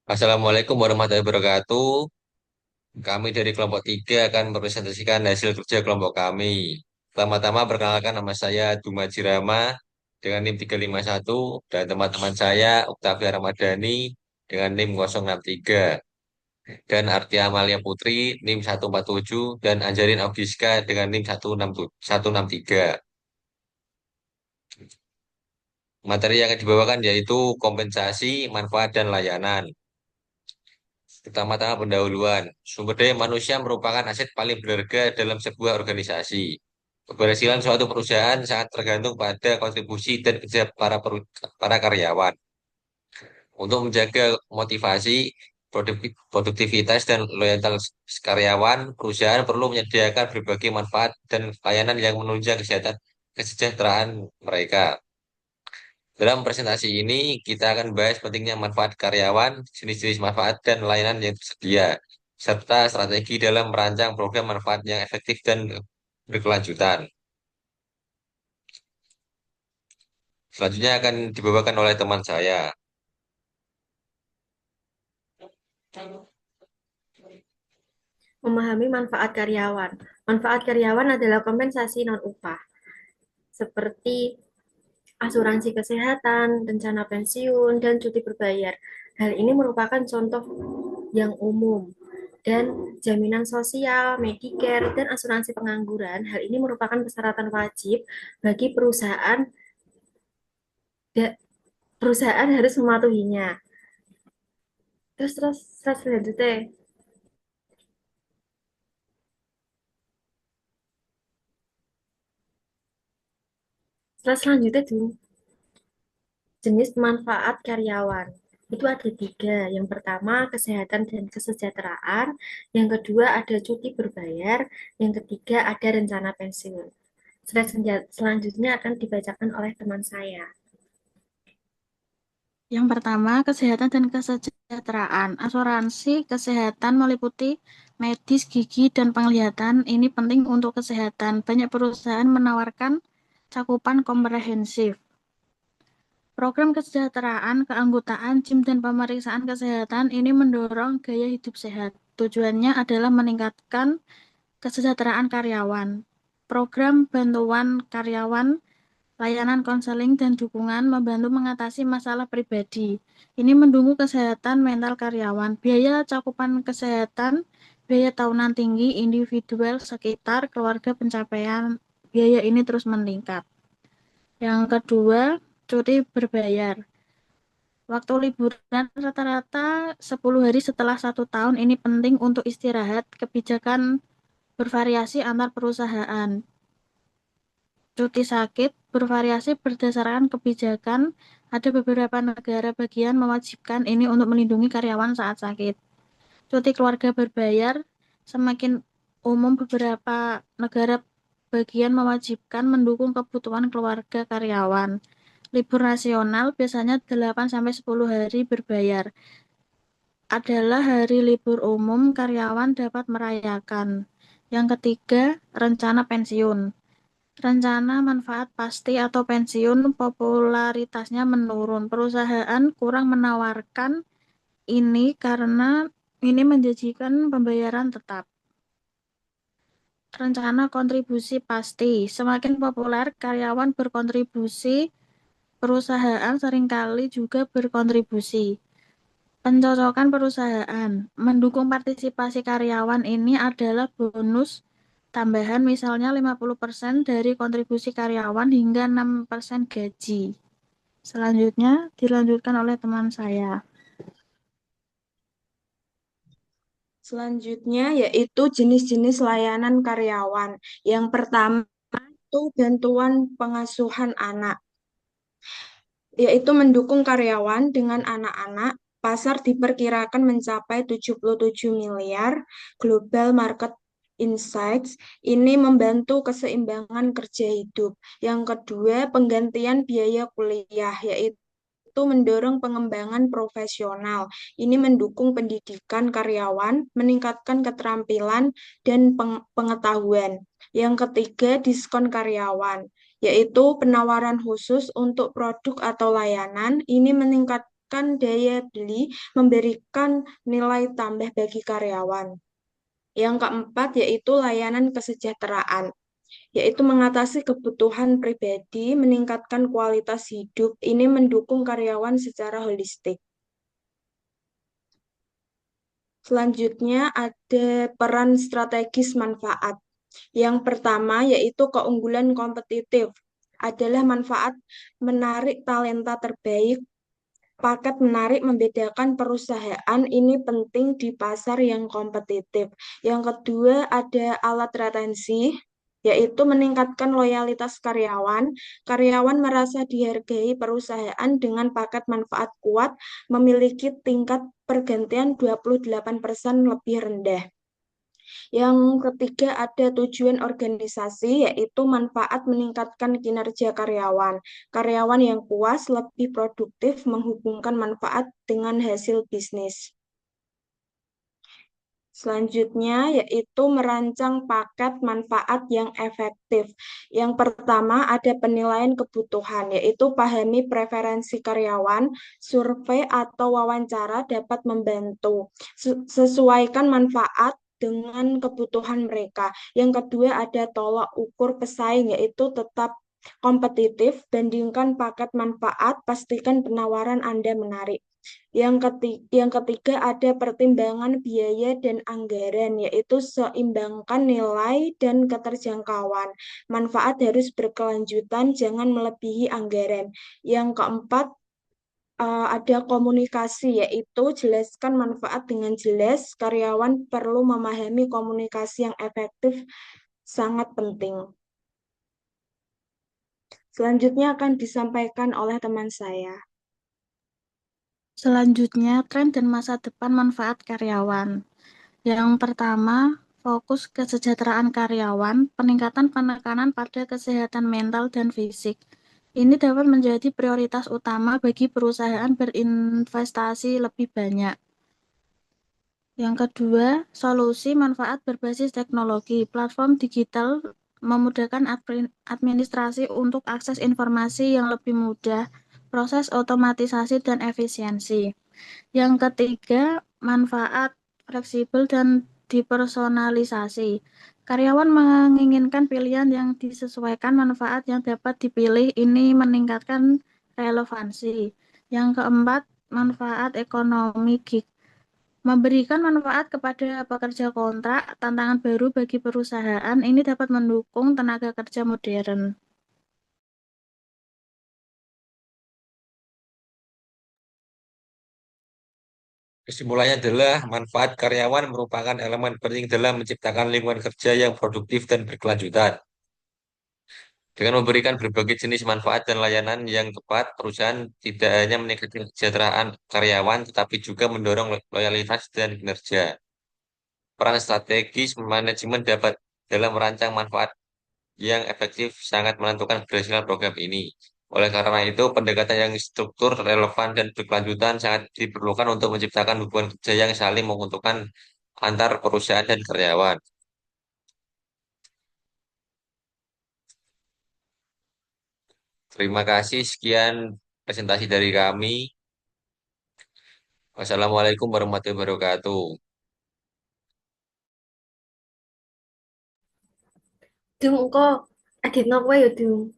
Assalamualaikum warahmatullahi wabarakatuh. Kami dari kelompok 3 akan mempresentasikan hasil kerja kelompok kami. Pertama-tama perkenalkan nama saya Duma Jirama dengan NIM 351 dan teman-teman saya Oktavia Ramadhani dengan NIM 063 dan Artia Amalia Putri NIM 147 dan Anjarin Augiska dengan NIM 163. Materi yang akan dibawakan yaitu kompensasi, manfaat, dan layanan. Pertama-tama pendahuluan. Sumber daya manusia merupakan aset paling berharga dalam sebuah organisasi. Keberhasilan suatu perusahaan sangat tergantung pada kontribusi dan kerja para karyawan. Untuk menjaga motivasi, produktivitas, dan loyalitas karyawan, perusahaan perlu menyediakan berbagai manfaat dan layanan yang menunjang kesejahteraan mereka. Dalam presentasi ini, kita akan bahas pentingnya manfaat karyawan, jenis-jenis manfaat dan layanan yang tersedia, serta strategi dalam merancang program manfaat yang efektif dan berkelanjutan. Selanjutnya akan dibawakan oleh teman saya. Memahami manfaat karyawan. Manfaat karyawan adalah kompensasi non-upah, seperti asuransi kesehatan, rencana pensiun, dan cuti berbayar. Hal ini merupakan contoh yang umum. Dan jaminan sosial, Medicare, dan asuransi pengangguran, hal ini merupakan persyaratan wajib bagi perusahaan. Perusahaan harus mematuhinya. Terus terus terus selanjutnya. Selanjutnya tuh jenis manfaat karyawan. Itu ada tiga. Yang pertama, kesehatan dan kesejahteraan. Yang kedua, ada cuti berbayar. Yang ketiga, ada rencana pensiun. Selanjutnya akan dibacakan oleh teman saya. Yang pertama, kesehatan dan kesejahteraan. Asuransi kesehatan meliputi medis, gigi, dan penglihatan. Ini penting untuk kesehatan. Banyak perusahaan menawarkan cakupan komprehensif. Program kesejahteraan, keanggotaan, gym, dan pemeriksaan kesehatan ini mendorong gaya hidup sehat. Tujuannya adalah meningkatkan kesejahteraan karyawan. Program bantuan karyawan, layanan konseling dan dukungan membantu mengatasi masalah pribadi. Ini mendukung kesehatan mental karyawan. Biaya cakupan kesehatan, biaya tahunan tinggi, individual, sekitar, keluarga pencapaian biaya ini terus meningkat. Yang kedua, cuti berbayar. Waktu liburan rata-rata 10 hari setelah 1 tahun ini penting untuk istirahat. Kebijakan bervariasi antar perusahaan. Cuti sakit bervariasi berdasarkan kebijakan. Ada beberapa negara bagian mewajibkan ini untuk melindungi karyawan saat sakit. Cuti keluarga berbayar semakin umum, beberapa negara bagian mewajibkan mendukung kebutuhan keluarga karyawan. Libur nasional biasanya 8 sampai 10 hari berbayar. Adalah hari libur umum karyawan dapat merayakan. Yang ketiga, rencana pensiun. Rencana manfaat pasti atau pensiun popularitasnya menurun. Perusahaan kurang menawarkan ini karena ini menjanjikan pembayaran tetap. Rencana kontribusi pasti. Semakin populer karyawan berkontribusi, perusahaan seringkali juga berkontribusi. Pencocokan perusahaan. Mendukung partisipasi karyawan ini adalah bonus tambahan, misalnya 50% dari kontribusi karyawan hingga 6% gaji. Selanjutnya dilanjutkan oleh teman saya. Selanjutnya yaitu jenis-jenis layanan karyawan. Yang pertama itu bantuan pengasuhan anak, yaitu mendukung karyawan dengan anak-anak. Pasar diperkirakan mencapai 77 miliar. Global Market Insights ini membantu keseimbangan kerja hidup. Yang kedua, penggantian biaya kuliah, yaitu mendorong pengembangan profesional. Ini mendukung pendidikan karyawan, meningkatkan keterampilan dan pengetahuan. Yang ketiga, diskon karyawan, yaitu penawaran khusus untuk produk atau layanan. Ini meningkatkan daya beli, memberikan nilai tambah bagi karyawan. Yang keempat yaitu layanan kesejahteraan, yaitu mengatasi kebutuhan pribadi, meningkatkan kualitas hidup. Ini mendukung karyawan secara holistik. Selanjutnya ada peran strategis manfaat. Yang pertama yaitu keunggulan kompetitif adalah manfaat menarik talenta terbaik. Paket menarik membedakan perusahaan ini penting di pasar yang kompetitif. Yang kedua ada alat retensi, yaitu meningkatkan loyalitas karyawan. Karyawan merasa dihargai perusahaan dengan paket manfaat kuat, memiliki tingkat pergantian 28% lebih rendah. Yang ketiga ada tujuan organisasi, yaitu manfaat meningkatkan kinerja karyawan. Karyawan yang puas, lebih produktif, menghubungkan manfaat dengan hasil bisnis. Selanjutnya yaitu merancang paket manfaat yang efektif. Yang pertama ada penilaian kebutuhan, yaitu pahami preferensi karyawan, survei atau wawancara dapat membantu. Sesuaikan manfaat dengan kebutuhan mereka. Yang kedua ada tolak ukur pesaing, yaitu tetap kompetitif, bandingkan paket manfaat, pastikan penawaran Anda menarik. Yang ketiga ada pertimbangan biaya dan anggaran, yaitu seimbangkan nilai dan keterjangkauan. Manfaat harus berkelanjutan, jangan melebihi anggaran. Yang keempat, ada komunikasi, yaitu jelaskan manfaat dengan jelas. Karyawan perlu memahami komunikasi yang efektif, sangat penting. Selanjutnya akan disampaikan oleh teman saya. Selanjutnya, tren dan masa depan manfaat karyawan. Yang pertama, fokus kesejahteraan karyawan, peningkatan penekanan pada kesehatan mental dan fisik. Ini dapat menjadi prioritas utama bagi perusahaan berinvestasi lebih banyak. Yang kedua, solusi manfaat berbasis teknologi. Platform digital memudahkan administrasi untuk akses informasi yang lebih mudah, proses otomatisasi dan efisiensi. Yang ketiga, manfaat fleksibel dan dipersonalisasi. Karyawan menginginkan pilihan yang disesuaikan manfaat yang dapat dipilih. Ini meningkatkan relevansi. Yang keempat, manfaat ekonomi gig. Memberikan manfaat kepada pekerja kontrak, tantangan baru bagi perusahaan. Ini dapat mendukung tenaga kerja modern. Kesimpulannya adalah manfaat karyawan merupakan elemen penting dalam menciptakan lingkungan kerja yang produktif dan berkelanjutan. Dengan memberikan berbagai jenis manfaat dan layanan yang tepat, perusahaan tidak hanya meningkatkan kesejahteraan karyawan, tetapi juga mendorong loyalitas dan kinerja. Peran strategis manajemen dapat dalam merancang manfaat yang efektif sangat menentukan keberhasilan program ini. Oleh karena itu, pendekatan yang struktur, relevan, dan berkelanjutan sangat diperlukan untuk menciptakan hubungan kerja yang saling menguntungkan antar perusahaan dan karyawan. Terima kasih, sekian presentasi dari kami. Wassalamualaikum warahmatullahi wabarakatuh. Dung, engko edit nopo ya, Dung?